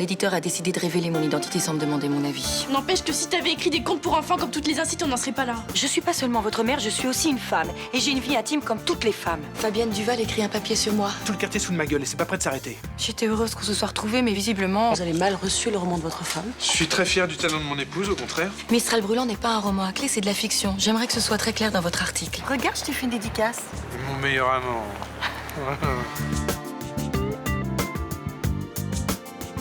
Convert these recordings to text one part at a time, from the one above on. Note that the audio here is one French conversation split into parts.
éditeur a décidé de révéler mon identité sans me demander mon avis. N'empêche que si t'avais écrit des contes pour enfants comme toutes les incites, on n'en serait pas là. Je suis pas seulement votre mère, je suis aussi une femme. Et j'ai une vie intime comme toutes les femmes. Fabienne Duval écrit un papier sur moi. Tout le quartier se fout de ma gueule et c'est pas prêt de s'arrêter. J'étais heureuse qu'on se soit retrouvés, mais visiblement... Vous avez mal reçu le roman de votre femme? Je suis très fier du talent de mon épouse, au contraire. Mistral brûlant n'est pas un roman à clé, c'est de la fiction. J'aimerais que ce soit très clair dans votre article. Regarde, je t'ai fait une dédicace. Mon meilleur amant.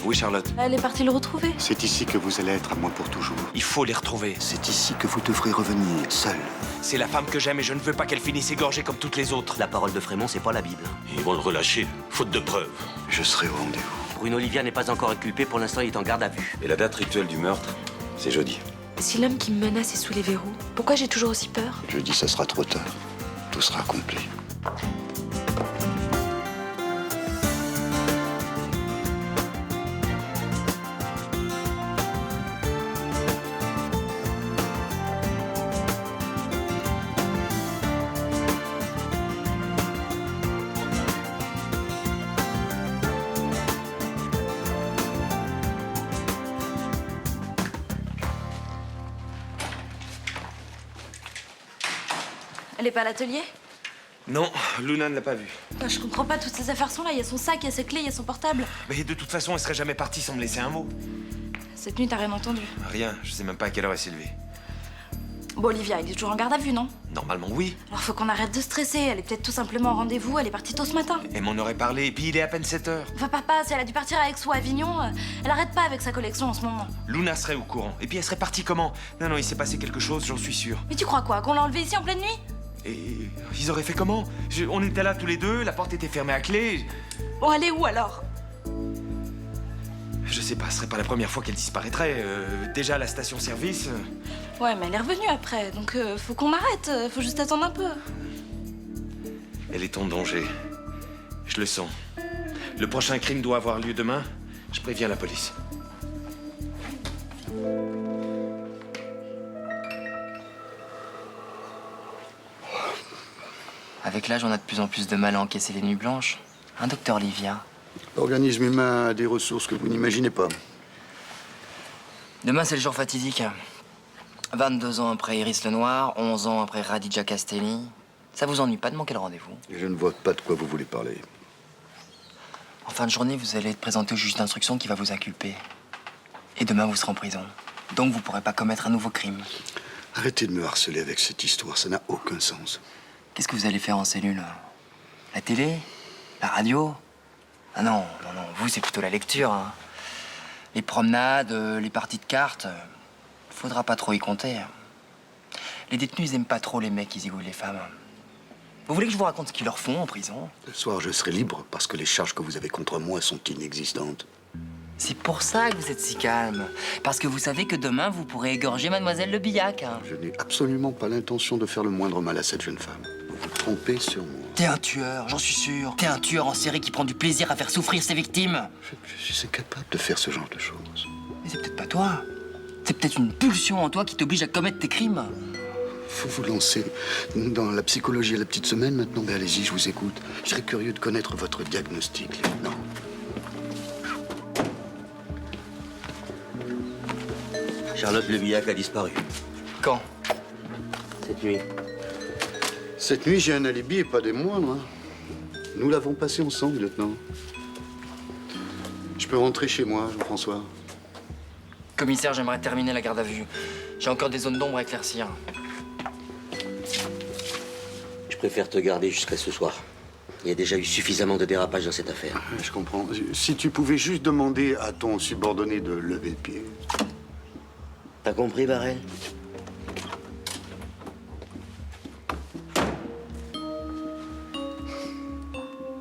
Oui, Charlotte. Elle est partie le retrouver. C'est ici que vous allez être à moi pour toujours. Il faut les retrouver. C'est ici que vous devrez revenir, seul. C'est la femme que j'aime et je ne veux pas qu'elle finisse égorgée comme toutes les autres. La parole de Frémont, c'est pas la Bible. Ils vont le relâcher, faute de preuves. Je serai au rendez-vous. Bruno Olivia n'est pas encore inculpé, pour l'instant il est en garde à vue. Et la date rituelle du meurtre, c'est jeudi. Si l'homme qui me menace est sous les verrous, pourquoi j'ai toujours aussi peur? Jeudi, ça sera trop tard. Tout sera accompli. Elle est pas à l'atelier? Non, Luna ne l'a pas vue. Je comprends pas, toutes ces affaires sont là. Il y a son sac, il y a ses clés, il y a son portable. Mais de toute façon, elle serait jamais partie sans me laisser un mot. Cette nuit, t'as rien entendu? Rien, je sais même pas à quelle heure elle s'est levée. Bon, Olivia, il est toujours en garde à vue, non? Normalement, oui. Alors faut qu'on arrête de stresser. Elle est peut-être tout simplement en rendez-vous. Elle est partie tôt ce matin. Elle m'en aurait parlé, et puis il est à peine 7 heures. Enfin, papa, si elle a dû partir à Aix ou Avignon, elle arrête pas avec sa collection en ce moment. Luna serait au courant. Et puis elle serait partie comment? Non, il s'est passé quelque chose, j'en suis sûr. Mais tu crois quoi? Qu'on l'a enlevée ici en pleine nuit? Et ils auraient fait comment? On était là tous les deux, la porte était fermée à clé. Bon, elle est où alors? Je sais pas, ce serait pas la première fois qu'elle disparaîtrait. Déjà à la station-service. Ouais, mais elle est revenue après, donc faut qu'on arrête. Faut juste attendre un peu. Elle est en danger. Je le sens. Le prochain crime doit avoir lieu demain. Je préviens la police. Avec l'âge, on a de plus en plus de mal à encaisser les nuits blanches. Hein, docteur Olivia? L'organisme humain a des ressources que vous n'imaginez pas. Demain, c'est le jour fatidique. 22 ans après Iris Lenoir, 11 ans après Radija Castelli. Ça vous ennuie pas de manquer le rendez-vous? Je ne vois pas de quoi vous voulez parler. En fin de journée, vous allez être présenté au juge d'instruction qui va vous inculper. Et demain, vous serez en prison. Donc, vous pourrez pas commettre un nouveau crime. Arrêtez de me harceler avec cette histoire, ça n'a aucun sens. Qu'est-ce que vous allez faire en cellule? La télé? La radio? Ah non, vous, c'est plutôt la lecture, hein. Les promenades, les parties de cartes, faudra pas trop y compter. Les détenus, ils aiment pas trop les mecs qui zigouillent les femmes. Vous voulez que je vous raconte ce qu'ils leur font en prison? Ce soir, je serai libre parce que les charges que vous avez contre moi sont inexistantes. C'est pour ça que vous êtes si calme. Parce que vous savez que demain, vous pourrez égorger Mademoiselle Le Billac. Hein. Je n'ai absolument pas l'intention de faire le moindre mal à cette jeune femme. Vous vous trompez sur moi. T'es un tueur, j'en suis sûr. T'es un tueur en série qui prend du plaisir à faire souffrir ses victimes. Je suis incapable de faire ce genre de choses. Mais c'est peut-être pas toi. C'est peut-être une pulsion en toi qui t'oblige à commettre tes crimes. Faut vous lancer dans la psychologie à la petite semaine maintenant. Mais allez-y, je vous écoute. Je serais curieux de connaître votre diagnostic, lieutenant. Charlotte Le Billac a disparu. Quand? Cette nuit. Cette nuit, j'ai un alibi et pas des moindres. Hein. Nous l'avons passé ensemble, lieutenant. Je peux rentrer chez moi, Jean-François. Commissaire, j'aimerais terminer la garde à vue. J'ai encore des zones d'ombre à éclaircir. Je préfère te garder jusqu'à ce soir. Il y a déjà eu suffisamment de dérapages dans cette affaire. Je comprends. Si tu pouvais juste demander à ton subordonné de lever le pied. T'as compris, Barrel?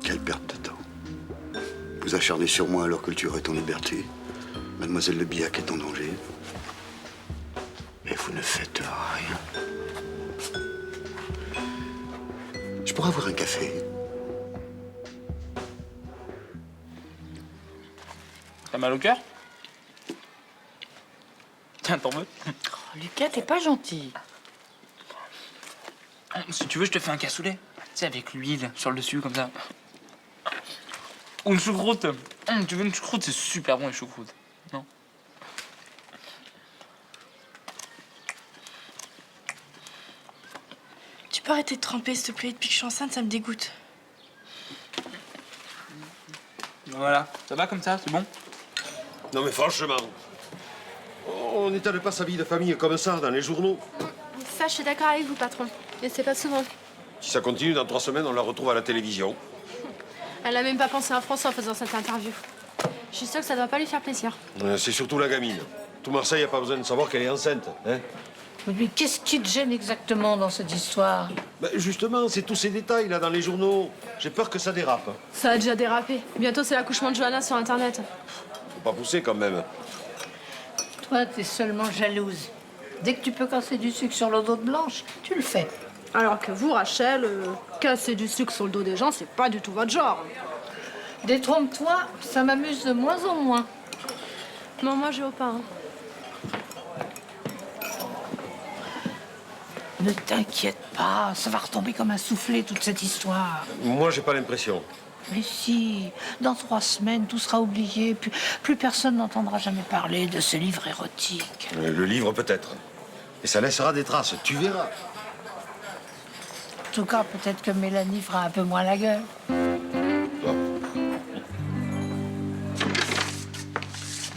Quelle perte de temps. Vous acharnez sur moi alors que le tueur est en liberté. Mademoiselle Le Billac est en danger. Mais vous ne faites rien. Je pourrais avoir un café. T'as mal au cœur? Tiens, t'en veux? Oh, Lucas, t'es pas gentil. Si tu veux, je te fais un cassoulet. Tu sais, avec l'huile sur le dessus, comme ça. Ou une choucroute. Tu veux une choucroute? C'est super bon les choucroutes. Non? Tu peux arrêter de tremper, s'il te plaît? Depuis que je suis enceinte, ça me dégoûte. Voilà, ça va comme ça, c'est bon? Non mais franchement, on n'étale pas sa vie de famille comme ça dans les journaux. Ça, je suis d'accord avec vous, patron. Mais c'est pas souvent. Si ça continue, dans 3 semaines, on la retrouve à la télévision. Elle a même pas pensé à François en faisant cette interview. Je suis sûre que ça doit pas lui faire plaisir. C'est surtout la gamine. Tout Marseille n'a pas besoin de savoir qu'elle est enceinte. Hein? Mais qu'est-ce qui te gêne exactement dans cette histoire? Ben justement, c'est tous ces détails là dans les journaux. J'ai peur que ça dérape. Ça a déjà dérapé. Bientôt, c'est l'accouchement de Johanna sur Internet. Faut pas pousser quand même. Toi, t'es seulement jalouse. Dès que tu peux casser du sucre sur le dos de Blanche, tu le fais. Alors que vous, Rachel, casser du sucre sur le dos des gens, c'est pas du tout votre genre. Détrompe-toi, ça m'amuse de moins en moins. Non, moi, j'ai au pain. Ne t'inquiète pas, ça va retomber comme un soufflé, toute cette histoire. Moi, j'ai pas l'impression. Mais si, dans 3 semaines, tout sera oublié, plus personne n'entendra jamais parler de ce livre érotique. Le livre, peut-être. Et ça laissera des traces, tu verras. En tout cas, peut-être que Mélanie fera un peu moins la gueule.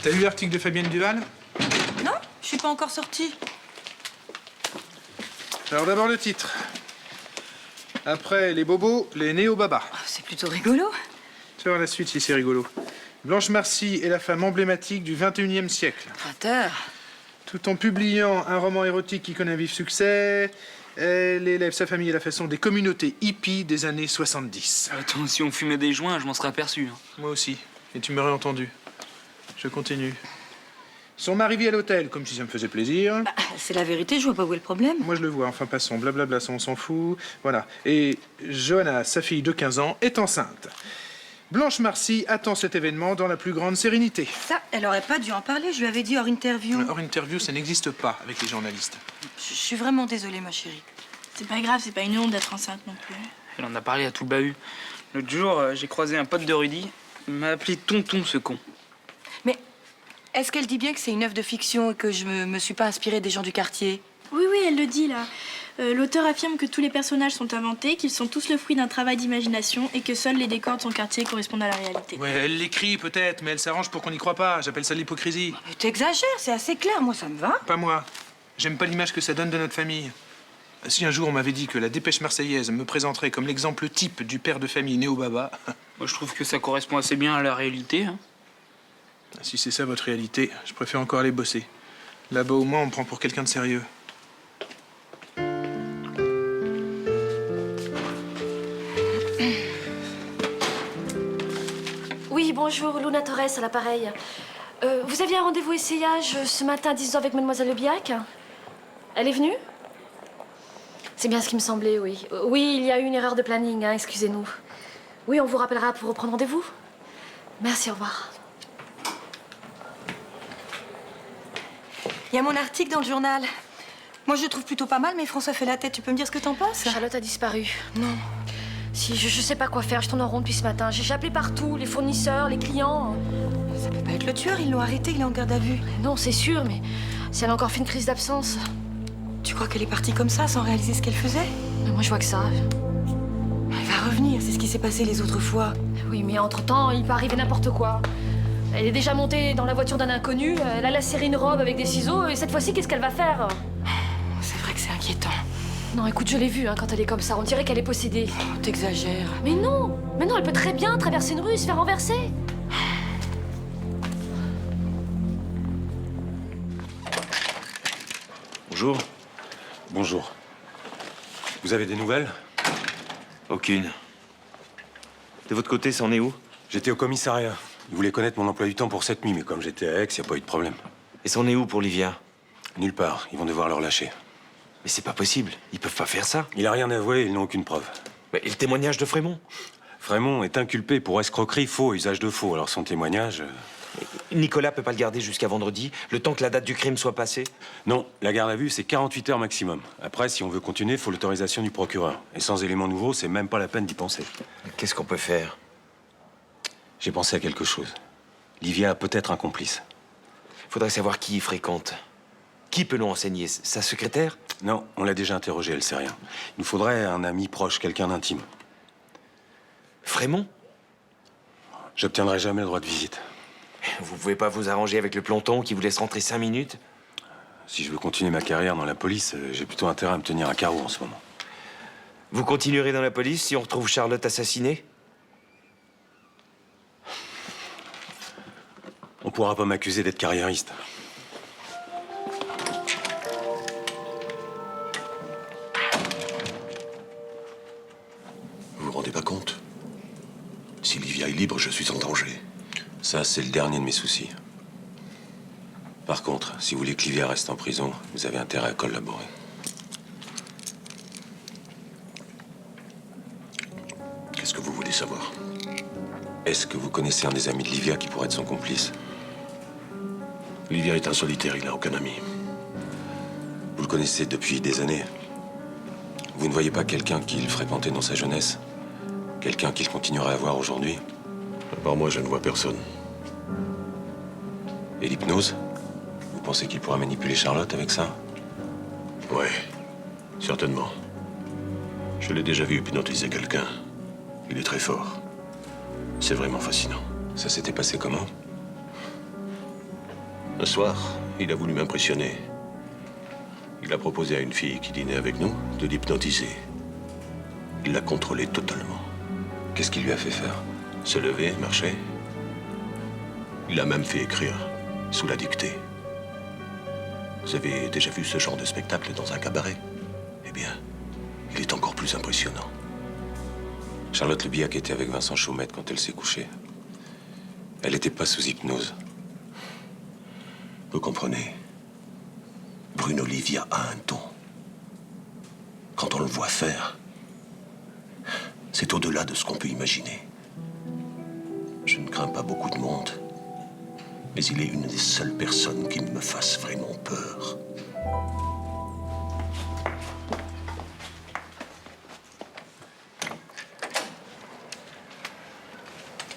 T'as lu l'article de Fabienne Duval? Non, je suis pas encore sortie. Alors d'abord le titre. Après les bobos, les néo-babas. Oh, c'est plutôt rigolo. Tu vas voir la suite si c'est rigolo. Blanche Marcy est la femme emblématique du XXIe siècle. Frater. Tout en publiant un roman érotique qui connaît un vif succès, elle élève sa famille à la façon des communautés hippies des années 70. Attends, si on fumait des joints, je m'en serais aperçu. Hein. Moi aussi. Et tu m'aurais entendu. Je continue. Son mari vit à l'hôtel, comme si ça me faisait plaisir. Bah, c'est la vérité, je vois pas où est le problème. Moi, je le vois. Enfin, passons. Blablabla, ça, on s'en fout. Voilà. Et Johanna, sa fille de 15 ans, est enceinte. Blanche Marcy attend cet événement dans la plus grande sérénité. Ça, elle aurait pas dû en parler, je lui avais dit hors interview. Hors interview, ça n'existe pas avec les journalistes. Je suis vraiment désolée, ma chérie. C'est pas grave, c'est pas une honte d'être enceinte non plus. Elle en a parlé à tout le bahut. L'autre jour, j'ai croisé un pote de Rudy. Il m'a appelé tonton, ce con. Mais est-ce qu'elle dit bien que c'est une œuvre de fiction et que je me suis pas inspirée des gens du quartier? Oui, elle le dit, là. L'auteur affirme que tous les personnages sont inventés, qu'ils sont tous le fruit d'un travail d'imagination et que seuls les décors de son quartier correspondent à la réalité. Ouais, elle l'écrit peut-être, mais elle s'arrange pour qu'on n'y croit pas. J'appelle ça l'hypocrisie. Mais t'exagères, c'est assez clair, moi ça me va. Pas moi. J'aime pas l'image que ça donne de notre famille. Si un jour on m'avait dit que la dépêche marseillaise me présenterait comme l'exemple type du père de famille néo-baba... Moi, je trouve que ça correspond assez bien à la réalité. Hein. Si c'est ça votre réalité, je préfère encore aller bosser. Là-bas, au moins, on me prend pour quelqu'un de sérieux. Oui, bonjour, Luna Torres à l'appareil. Vous aviez un rendez-vous essayage ce matin à 10h avec Mademoiselle Lebiac? Elle est venue? C'est bien ce qui me semblait, oui. Oui, il y a eu une erreur de planning, hein, excusez-nous. Oui, on vous rappellera pour reprendre rendez-vous. Merci, au revoir. Il y a mon article dans le journal. Moi, je le trouve plutôt pas mal, mais François fait la tête. Tu peux me dire ce que t'en penses? Charlotte a disparu. Non. Si, je sais pas quoi faire. Je tourne en rond depuis ce matin. J'ai appelé partout, les fournisseurs, les clients. Ça peut pas être le tueur. Ils l'ont arrêté, il est en garde à vue. Non, c'est sûr, mais si elle a encore fait une crise d'absence... Tu crois qu'elle est partie comme ça, sans réaliser ce qu'elle faisait? Mais moi, je vois que ça. Elle va revenir, c'est ce qui s'est passé les autres fois. Oui, mais entre-temps, il peut arriver n'importe quoi. Elle est déjà montée dans la voiture d'un inconnu, elle a lacéré une robe avec des ciseaux, et cette fois-ci, qu'est-ce qu'elle va faire? C'est vrai que c'est inquiétant. Non, écoute, je l'ai vue quand elle est comme ça, on dirait qu'elle est possédée. Oh, t'exagères. Mais non, elle peut très bien traverser une rue, se faire renverser. Bonjour. Bonjour. Vous avez des nouvelles? Aucune. De votre côté, c'en est où? J'étais au commissariat. Ils voulaient connaître mon emploi du temps pour cette nuit, mais comme j'étais à Aix, il n'y a pas eu de problème. Et c'en est où pour Livia? Nulle part. Ils vont devoir le relâcher. Mais c'est pas possible. Ils peuvent pas faire ça. Il a rien avoué, ils n'ont aucune preuve. Mais et le témoignage de Frémont? Frémont est inculpé pour escroquerie, faux, usage de faux. Alors son témoignage... Nicolas peut pas le garder jusqu'à vendredi, le temps que la date du crime soit passée? Non, la garde à vue, c'est 48 heures maximum. Après, si on veut continuer, il faut l'autorisation du procureur. Et sans éléments nouveaux, c'est même pas la peine d'y penser. Qu'est-ce qu'on peut faire? J'ai pensé à quelque chose. Livia a peut-être un complice. Faudrait savoir qui y fréquente. Qui peut nous renseigner? Sa secrétaire? Non, on l'a déjà interrogée, elle sait rien. Il nous faudrait un ami proche, quelqu'un d'intime. Frémont? J'obtiendrai jamais le droit de visite. Vous pouvez pas vous arranger avec le planton qui vous laisse rentrer 5 minutes? Si je veux continuer ma carrière dans la police, j'ai plutôt intérêt à me tenir à carreau en ce moment. Vous continuerez dans la police si on retrouve Charlotte assassinée? On pourra pas m'accuser d'être carriériste. Vous vous rendez pas compte? Si Livia est libre, je suis en danger. Ça, c'est le dernier de mes soucis. Par contre, si vous voulez que Livia reste en prison, vous avez intérêt à collaborer. Qu'est-ce que vous voulez savoir? Est-ce que vous connaissez un des amis de Livia qui pourrait être son complice? Livia est un solitaire, il n'a aucun ami. Vous le connaissez depuis des années. Vous ne voyez pas quelqu'un qu'il fréquentait dans sa jeunesse? Quelqu'un qu'il continuerait à voir aujourd'hui? À part moi, je ne vois personne. Et l'hypnose? Vous pensez qu'il pourra manipuler Charlotte avec ça? Ouais, certainement. Je l'ai déjà vu hypnotiser quelqu'un. Il est très fort. C'est vraiment fascinant. Ça s'était passé comment? Un soir, il a voulu m'impressionner. Il a proposé à une fille qui dînait avec nous de l'hypnotiser. Il l'a contrôlée totalement. Qu'est-ce qu'il lui a fait faire? Se lever, marcher. Il a même fait écrire, sous la dictée. Vous avez déjà vu ce genre de spectacle dans un cabaret? Eh bien, il est encore plus impressionnant. Charlotte Le Billac était avec Vincent Chaumette quand elle s'est couchée. Elle n'était pas sous hypnose. Vous comprenez? Bruno Livia a un don. Quand on le voit faire, c'est au-delà de ce qu'on peut imaginer. Je ne crains pas beaucoup de monde, mais il est une des seules personnes qui me fasse vraiment peur.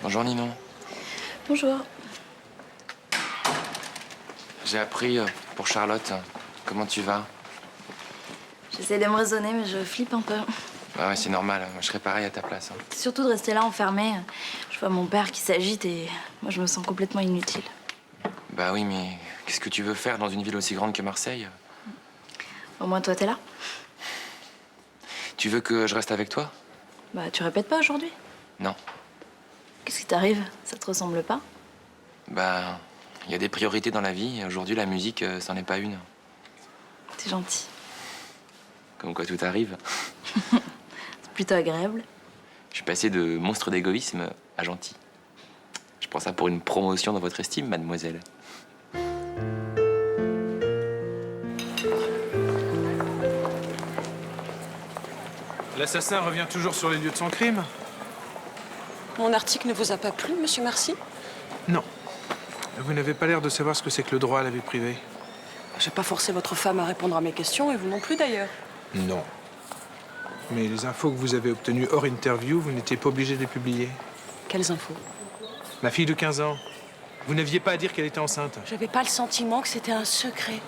Bonjour Ninon. Bonjour. J'ai appris pour Charlotte. Comment tu vas? J'essaie de me raisonner, mais je flippe un peu. Ah ouais, c'est normal. Moi, je serais pareil à ta place. Surtout de rester là enfermée. Je vois mon père qui s'agite et moi, je me sens complètement inutile. Bah oui, mais qu'est-ce que tu veux faire dans une ville aussi grande que Marseille? Au moins, toi, t'es là. Tu veux que je reste avec toi? Bah, tu répètes pas aujourd'hui? Non. Qu'est-ce qui t'arrive? Ça te ressemble pas? Bah, il y a des priorités dans la vie. Aujourd'hui, la musique, c'en est pas une. T'es gentil. Comme quoi tout arrive. C'est plutôt agréable. Je suis passé de monstre d'égoïsme à gentil. Je prends ça pour une promotion dans votre estime, mademoiselle. L'assassin revient toujours sur les lieux de son crime? Mon article ne vous a pas plu, monsieur Marcy? Non. Vous n'avez pas l'air de savoir ce que c'est que le droit à la vie privée. J'ai pas forcé votre femme à répondre à mes questions, et vous non plus d'ailleurs. Non. Mais les infos que vous avez obtenues hors interview, vous n'étiez pas obligé de les publier. Quelles infos? Ma fille de 15 ans. Vous n'aviez pas à dire qu'elle était enceinte. J'avais pas le sentiment que c'était un secret.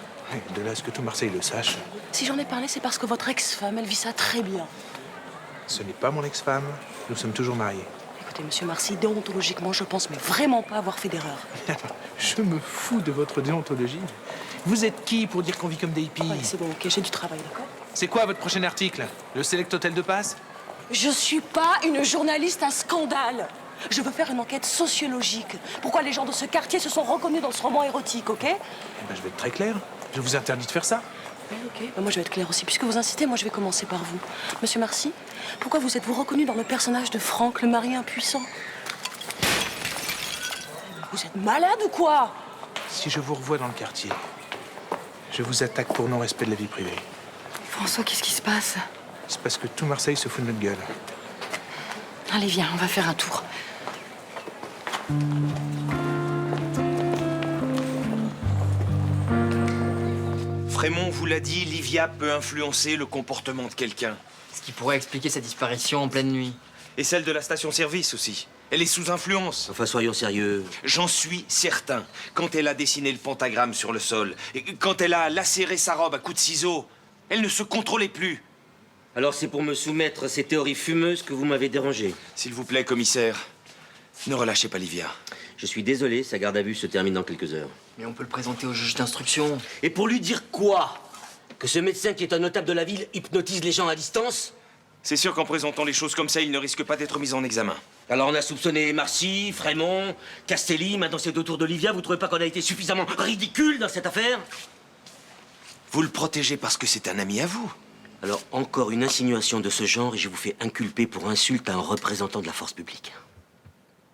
De là à ce que tout Marseille le sache. Si j'en ai parlé, c'est parce que votre ex-femme, elle vit ça très bien. Ce n'est pas mon ex-femme. Nous sommes toujours mariés. Écoutez, monsieur Marcy, déontologiquement, je pense mais vraiment pas avoir fait d'erreur. Je me fous de votre déontologie. Vous êtes qui pour dire qu'on vit comme des hippies? Ouais, c'est bon, ok, j'ai du travail, d'accord? C'est quoi votre prochain article? Le Select Hotel de Passe? Je suis pas une journaliste à scandale. Je veux faire une enquête sociologique. Pourquoi les gens de ce quartier se sont reconnus dans ce roman érotique, ok? Eh ben, je vais être très clair. Je vous interdis de faire ça. Oui, ok. Ben, moi, je vais être claire aussi. Puisque vous insistez, moi, je vais commencer par vous. Monsieur Marcy, pourquoi vous êtes-vous reconnu dans le personnage de Franck, le mari impuissant? Vous êtes malade ou quoi? Si je vous revois dans le quartier, je vous attaque pour non-respect de la vie privée. François, qu'est-ce qui se passe? C'est parce que tout Marseille se fout de notre gueule. Allez, viens, on va faire un tour. Frémont vous l'a dit, Livia peut influencer le comportement de quelqu'un. Ce qui pourrait expliquer sa disparition en pleine nuit. Et celle de la station-service aussi. Elle est sous influence. Enfin, soyons sérieux. J'en suis certain. Quand elle a dessiné le pentagramme sur le sol, et quand elle a lacéré sa robe à coups de ciseaux, elle ne se contrôlait plus. Alors c'est pour me soumettre à ces théories fumeuses que vous m'avez dérangé. S'il vous plaît, commissaire, ne relâchez pas Livia. Je suis désolé, sa garde à vue se termine dans quelques heures. Mais on peut le présenter au juge d'instruction. Et pour lui dire quoi? Que ce médecin qui est un notable de la ville hypnotise les gens à distance? C'est sûr qu'en présentant les choses comme ça, il ne risque pas d'être mis en examen. Alors on a soupçonné Marcy, Frémont, Castelli, maintenant c'est au tour d'Olivia. Vous trouvez pas qu'on a été suffisamment ridicule dans cette affaire? Vous le protégez parce que c'est un ami à vous. Alors encore une insinuation de ce genre et je vous fais inculper pour insulte à un représentant de la force publique.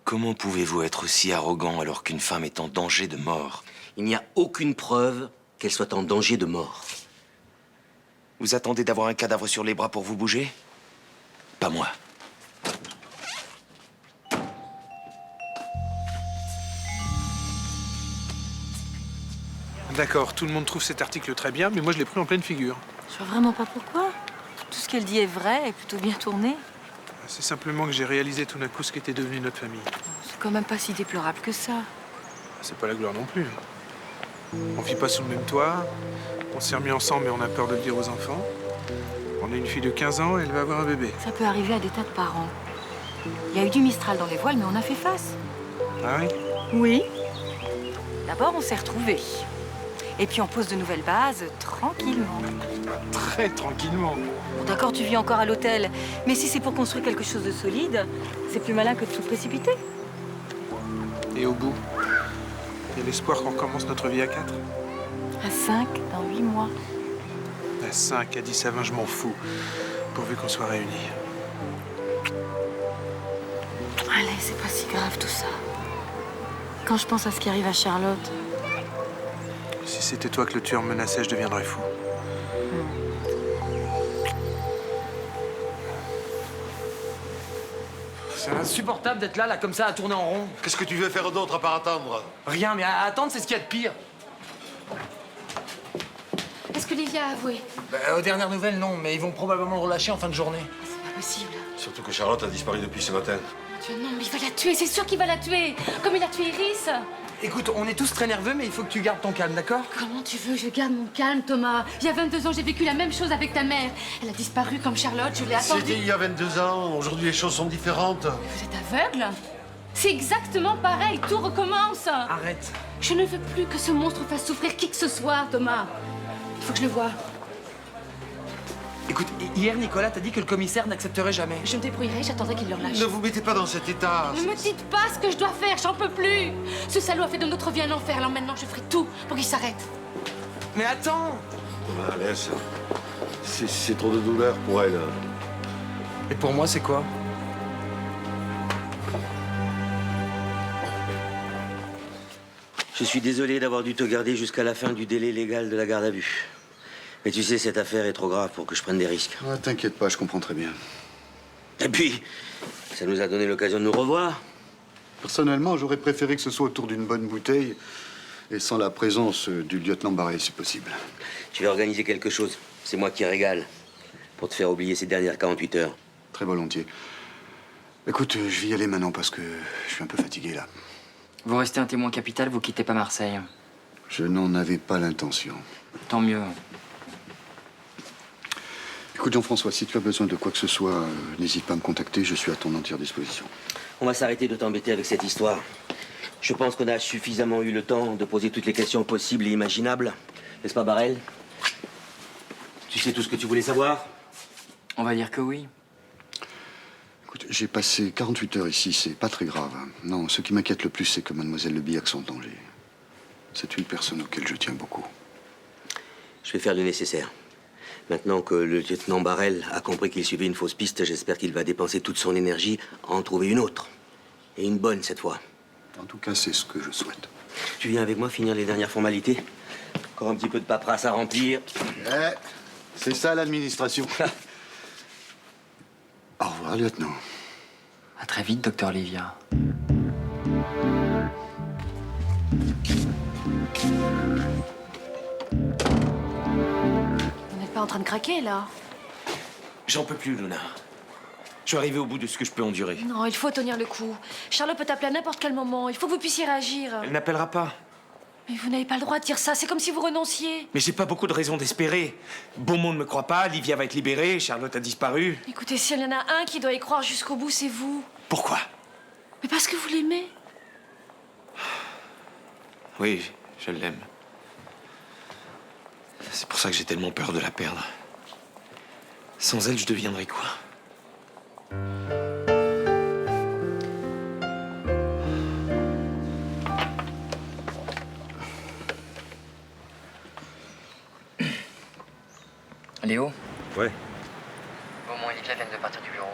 Comment pouvez-vous être aussi arrogant alors qu'une femme est en danger de mort? Il n'y a aucune preuve qu'elle soit en danger de mort. Vous attendez d'avoir un cadavre sur les bras pour vous bouger? Pas moi. D'accord, tout le monde trouve cet article très bien, mais moi je l'ai pris en pleine figure. Je vois vraiment pas pourquoi. Tout ce qu'elle dit est vrai et plutôt bien tourné. C'est simplement que j'ai réalisé tout d'un coup ce qu'était devenu notre famille. C'est quand même pas si déplorable que ça. C'est pas la gloire non plus. On vit pas sous le même toit, on s'est remis ensemble mais on a peur de le dire aux enfants. On a une fille de 15 ans et elle va avoir un bébé. Ça peut arriver à des tas de parents. Il y a eu du Mistral dans les voiles, mais on a fait face. Ah oui? Oui. D'abord, on s'est retrouvés. Et puis on pose de nouvelles bases, tranquillement. Très tranquillement. Bon, d'accord, tu vis encore à l'hôtel. Mais si c'est pour construire quelque chose de solide, c'est plus malin que de tout précipiter. Et au bout, il y a l'espoir qu'on commence notre vie à 4. À 5, dans 8 mois. À 5, à 10, à 20, je m'en fous. Pourvu qu'on soit réunis. Allez, c'est pas si grave tout ça. Quand je pense à ce qui arrive à Charlotte... Si c'était toi que le tueur menaçait, je deviendrais fou. C'est insupportable d'être là, comme ça, à tourner en rond. Qu'est-ce que tu veux faire d'autre à part attendre? Rien, mais à attendre, c'est ce qu'il y a de pire. Est-ce que Livia a avoué? Aux dernières nouvelles, non, mais ils vont probablement le relâcher en fin de journée. C'est pas possible. Surtout que Charlotte a disparu depuis ce matin. Dieu, non, mais il va la tuer, c'est sûr qu'il va la tuer. Comme il a tué Iris. Écoute, on est tous très nerveux, mais il faut que tu gardes ton calme, d'accord? Comment tu veux que je garde mon calme, Thomas? Il y a 22 ans, j'ai vécu la même chose avec ta mère. Elle a disparu comme Charlotte, je l'ai attendue. C'était il y a 22 ans. Aujourd'hui, les choses sont différentes. Vous êtes aveugle? C'est exactement pareil, tout recommence. Arrête. Je ne veux plus que ce monstre fasse souffrir qui que ce soit, Thomas. Il faut que je le voie. Écoute, hier, Nicolas t'a dit que le commissaire n'accepterait jamais. Je me débrouillerai, j'attendrai qu'il le relâche. Ne vous mettez pas dans cet état. Ne me dites pas ce que je dois faire, j'en peux plus. Ce salaud a fait de notre vie un enfer, alors maintenant je ferai tout pour qu'il s'arrête. Mais attends. Laisse. C'est trop de douleur pour elle. Et pour moi, c'est quoi? Je suis désolé d'avoir dû te garder jusqu'à la fin du délai légal de la garde à vue. Mais tu sais, cette affaire est trop grave pour que je prenne des risques. Ah, t'inquiète pas, je comprends très bien. Et puis, ça nous a donné l'occasion de nous revoir. Personnellement, j'aurais préféré que ce soit autour d'une bonne bouteille et sans la présence du lieutenant Barret, si possible. Je vais organiser quelque chose. C'est moi qui régale. Pour te faire oublier ces dernières 48 heures. Très volontiers. Écoute, je vais y aller maintenant parce que je suis un peu fatigué, là. Vous restez un témoin capital, vous quittez pas Marseille. Je n'en avais pas l'intention. Tant mieux. Écoute, Jean-François, si tu as besoin de quoi que ce soit, n'hésite pas à me contacter, je suis à ton entière disposition. On va s'arrêter de t'embêter avec cette histoire. Je pense qu'on a suffisamment eu le temps de poser toutes les questions possibles et imaginables. N'est-ce pas, Barrel? Tu sais tout ce que tu voulais savoir? On va dire que oui. Écoute, j'ai passé 48 heures ici, c'est pas très grave. Non, ce qui m'inquiète le plus, c'est que mademoiselle Le Billac soit en danger. C'est une personne auquel je tiens beaucoup. Je vais faire le nécessaire. Maintenant que le lieutenant Barrel a compris qu'il suivait une fausse piste, j'espère qu'il va dépenser toute son énergie à en trouver une autre. Et une bonne, cette fois. En tout cas, c'est ce que je souhaite. Tu viens avec moi finir les dernières formalités? Encore un petit peu de paperasse à remplir. Ouais, c'est ça l'administration. Au revoir, lieutenant. À très vite, docteur Livia. Vous n'êtes pas en train de craquer, là? J'en peux plus, Luna. Je suis arrivé au bout de ce que je peux endurer. Non, il faut tenir le coup. Charlotte peut t'appeler à n'importe quel moment. Il faut que vous puissiez réagir. Elle n'appellera pas. Mais vous n'avez pas le droit de dire ça. C'est comme si vous renonciez. Mais j'ai pas beaucoup de raisons d'espérer. Beaumont ne me croit pas, Livia va être libérée, Charlotte a disparu. Écoutez, s'il y en a un qui doit y croire jusqu'au bout, c'est vous. Pourquoi? Mais parce que vous l'aimez. Oui, je l'aime. C'est pour ça que j'ai tellement peur de la perdre. Sans elle, je deviendrais quoi? Léo? Ouais. Beaumont et Livia viennent de partir du bureau.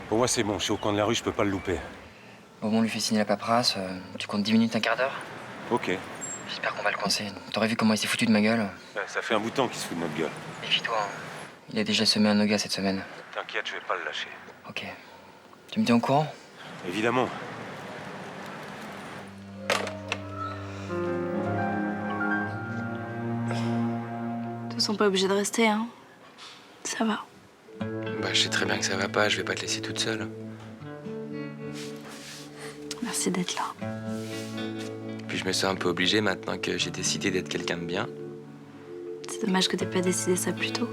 Pour moi, c'est bon. Je suis au coin de la rue, je peux pas le louper. Beaumont lui fait signer la paperasse. Tu comptes 10 minutes, un quart d'heure? Ok. J'espère qu'on va le coincer. T'aurais vu comment il s'est foutu de ma gueule? Ça fait un bout de temps qu'il se fout de notre gueule. Méfie-toi. Hein. Il a déjà semé un noga cette semaine. T'inquiète, je vais pas le lâcher. Ok. Tu me tiens au courant? Évidemment. Ils sont pas obligés de rester, hein. Ça va. Bah, je sais très bien que ça va pas, je vais pas te laisser toute seule. Merci d'être là. Puis je me sens un peu obligé maintenant que j'ai décidé d'être quelqu'un de bien. C'est dommage que t'aies pas décidé ça plus tôt.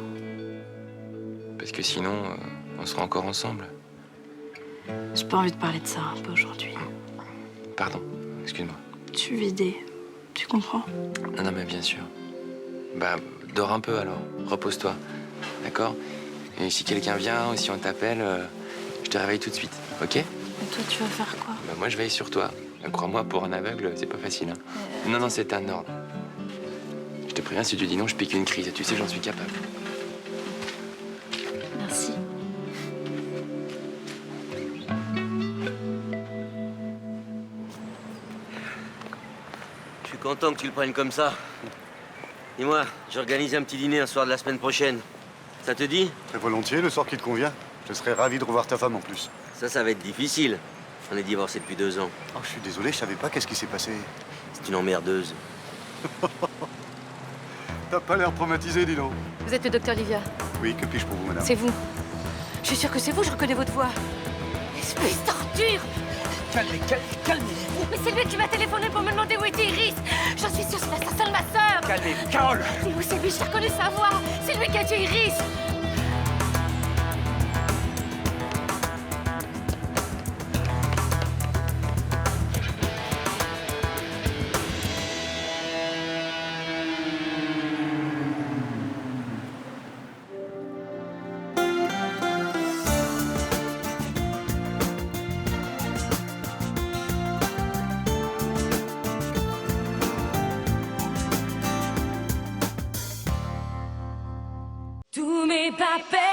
Parce que sinon, on sera encore ensemble. J'ai pas envie de parler de ça, un peu aujourd'hui. Pardon, excuse-moi. Je suis vidée. Tu comprends? Non, non, mais bien sûr. Bah, dors un peu alors, repose-toi. D'accord? Et si quelqu'un vient ou si on t'appelle, je te réveille tout de suite, ok? Et toi, tu vas faire quoi? Bah, moi, je veille sur toi. Crois-moi, pour un aveugle, c'est pas facile. Hein. Non, non, c'est un ordre. Je te préviens, si tu dis non, je pique une crise. Tu sais, j'en suis capable. Merci. Je suis content que tu le prennes comme ça. Dis-moi, j'organise un petit dîner un soir de la semaine prochaine. Ça te dit? Très volontiers, le soir qui te convient. Je serais ravi de revoir ta femme en plus. Ça va être difficile. On est divorcés depuis 2 ans. Oh, je suis désolé, je savais pas qu'est-ce qui s'est passé. C'est une emmerdeuse. T'as pas l'air traumatisé, dis donc. Vous êtes le docteur Livia? Oui, que puis-je pour vous, madame? C'est vous. Je suis sûre que c'est vous, je reconnais votre voix. Espèce d'ordure! Calmez-vous! Mais c'est lui qui m'a téléphoné pour me demander où était Iris! J'en suis sûre, c'est l'assassin de ma sœur! Calmez-vous, Carole! C'est où? C'est lui, j'ai reconnu sa voix! C'est lui qui a tué Iris! Tous mes papels